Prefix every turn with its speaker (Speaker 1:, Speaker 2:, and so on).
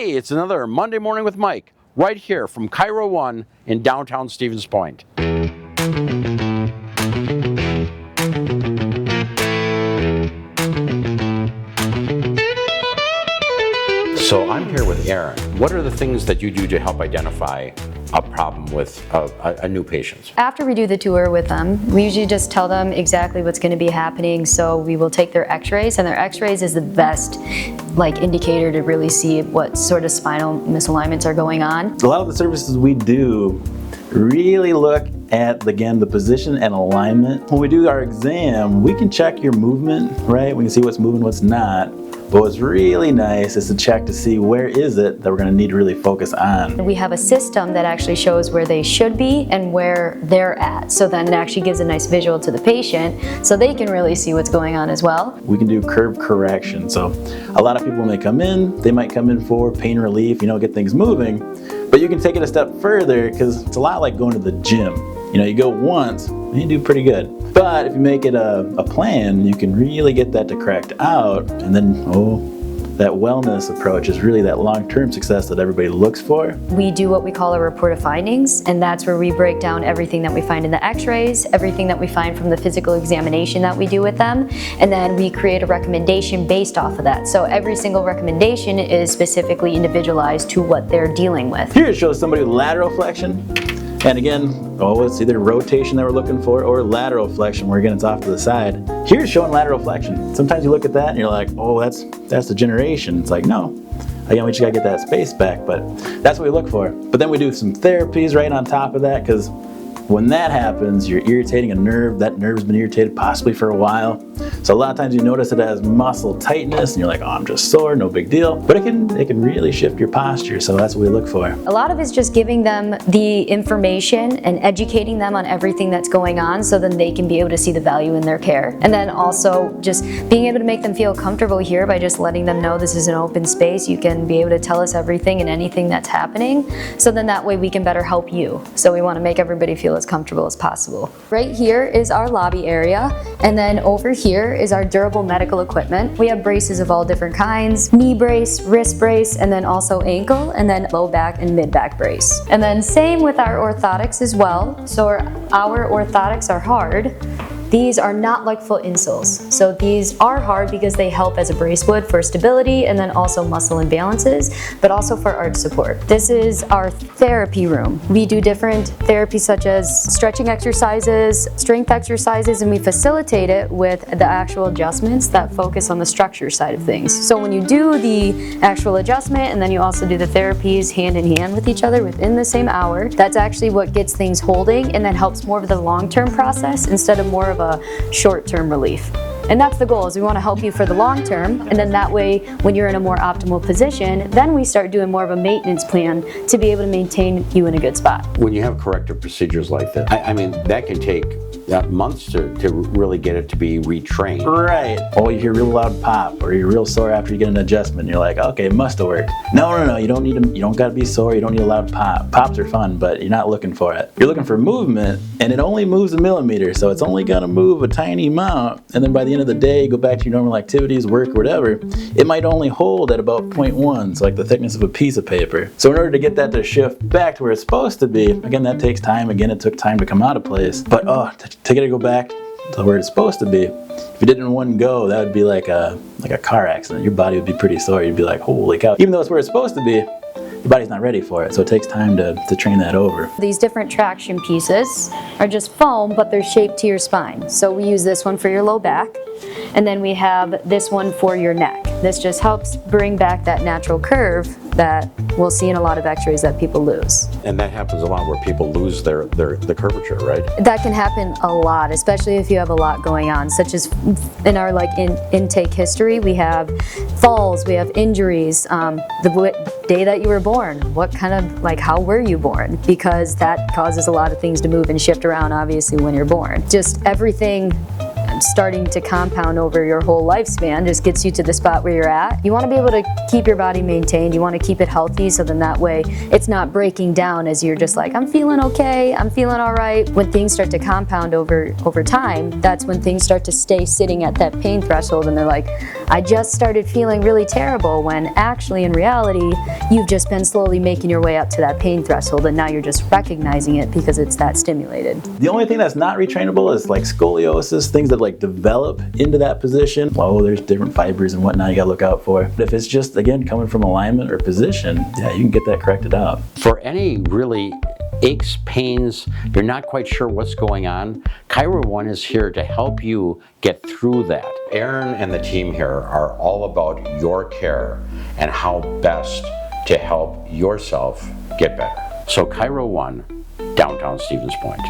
Speaker 1: Hey, it's another Monday Morning with Mike, right here from Chiro One in downtown Stevens Point. So I'm here with Aaron. What are the things that you do to help identify a problem with a new patient?
Speaker 2: After we do the tour with them, we usually just tell them exactly what's going to be happening. So we will take their x-rays, and their x-rays is the best indicator to really see what sort of spinal misalignments are going on.
Speaker 3: A lot of the services we do really look at, again, the position and alignment. When we do our exam, we can check your movement, right? We can see what's moving, what's not. But what's really nice is to check to see where is it that we're going to need to really focus on.
Speaker 2: We have a system that actually shows where they should be and where they're at. So then it actually gives a nice visual to the patient so they can really see what's going on as well.
Speaker 3: We can do curve correction. So a lot of people, when they come in, they might come in for pain relief, get things moving. But you can take it a step further because it's a lot like going to the gym. You go once, and you do pretty good. But if you make it a plan, you can really get that to correct out. And then, that wellness approach is really that long-term success that everybody looks for.
Speaker 2: We do what we call a report of findings, and that's where we break down everything that we find in the x-rays, everything that we find from the physical examination that we do with them, and then we create a recommendation based off of that. So every single recommendation is specifically individualized to what they're dealing with.
Speaker 3: Here it shows somebody with lateral flexion. And again, it's either rotation that we're looking for or lateral flexion, where again it's off to the side. Here's showing lateral flexion. Sometimes you look at that and you're like, that's degeneration. It's like, no. Again, we just gotta get that space back, but that's what we look for. But then we do some therapies right on top of that, because when that happens, you're irritating a nerve. That nerve's been irritated possibly for a while. So a lot of times you notice it has muscle tightness and you're like, I'm just sore, no big deal. But it can really shift your posture, so that's what we look for.
Speaker 2: A lot of it's just giving them the information and educating them on everything that's going on so then they can be able to see the value in their care. And then also just being able to make them feel comfortable here by just letting them know this is an open space. You can be able to tell us everything and anything that's happening. So then that way we can better help you. So we want to make everybody feel as comfortable as possible. Right here is our lobby area, and then over here is our durable medical equipment. We have braces of all different kinds, knee brace, wrist brace, and then also ankle, and then low back and mid back brace. And then same with our orthotics as well. So our orthotics are hard. These are not like foot insoles. So these are hard because they help as a brace would for stability and then also muscle imbalances, but also for arch support. This is our therapy room. We do different therapies such as stretching exercises, strength exercises, and we facilitate it with the actual adjustments that focus on the structure side of things. So when you do the actual adjustment and then you also do the therapies hand in hand with each other within the same hour, that's actually what gets things holding and then helps more of the long-term process instead of more of a short-term relief. And that's the goal, is we want to help you for the long term, and then that way when you're in a more optimal position, then we start doing more of a maintenance plan to be able to maintain you in a good spot.
Speaker 1: When you have corrective procedures like that, I mean, that can take months to really get it to be retrained.
Speaker 3: Right. You hear real loud pop, or you're real sore after you get an adjustment, and you're like, okay, it must have worked. No, you don't gotta be sore, you don't need a loud pop. Pops are fun, but you're not looking for it. You're looking for movement, and it only moves a millimeter, so it's only gonna move a tiny amount, and then by the end of the day, go back to your normal activities, work, whatever, it might only hold at about 0.1, so like the thickness of a piece of paper. So in order to get that to shift back to where it's supposed to be, again, that takes time. Again, it took time to come out of place, but to get it to go back to where it's supposed to be, if you did it in one go, that would be like a car accident. Your body would be pretty sore. You'd be like, holy cow. Even though it's where it's supposed to be, your body's not ready for it, so it takes time to train that over.
Speaker 2: These different traction pieces are just foam, but they're shaped to your spine. So we use this one for your low back, and then we have this one for your neck. This just helps bring back that natural curve that we'll see in a lot of x-rays that people lose.
Speaker 1: And that happens a lot where people lose the curvature, right?
Speaker 2: That can happen a lot, especially if you have a lot going on, such as in our intake history, we have falls, we have injuries, the day that you were born, how were you born? Because that causes a lot of things to move and shift around, obviously, when you're born. Just everything starting to compound over your whole lifespan, just gets you to the spot where you're at. You want to be able to keep your body maintained. You want to keep it healthy, so then that way it's not breaking down as you're just like, I'm feeling okay, I'm feeling all right. When things start to compound over time, that's when things start to stay sitting at that pain threshold, and they're like, I just started feeling really terrible, when actually in reality you've just been slowly making your way up to that pain threshold, and now you're just recognizing it because it's that stimulated.
Speaker 3: The only thing that's not retrainable is like scoliosis, things that like develop into that position. Oh, there's different fibers and whatnot you gotta look out for. But if it's just, again, coming from alignment or position, yeah, you can get that corrected out.
Speaker 1: For any really aches, pains, you're not quite sure what's going on, Chiro One is here to help you get through that. Aaron and the team here are all about your care and how best to help yourself get better. So Chiro One, downtown Stevens Point.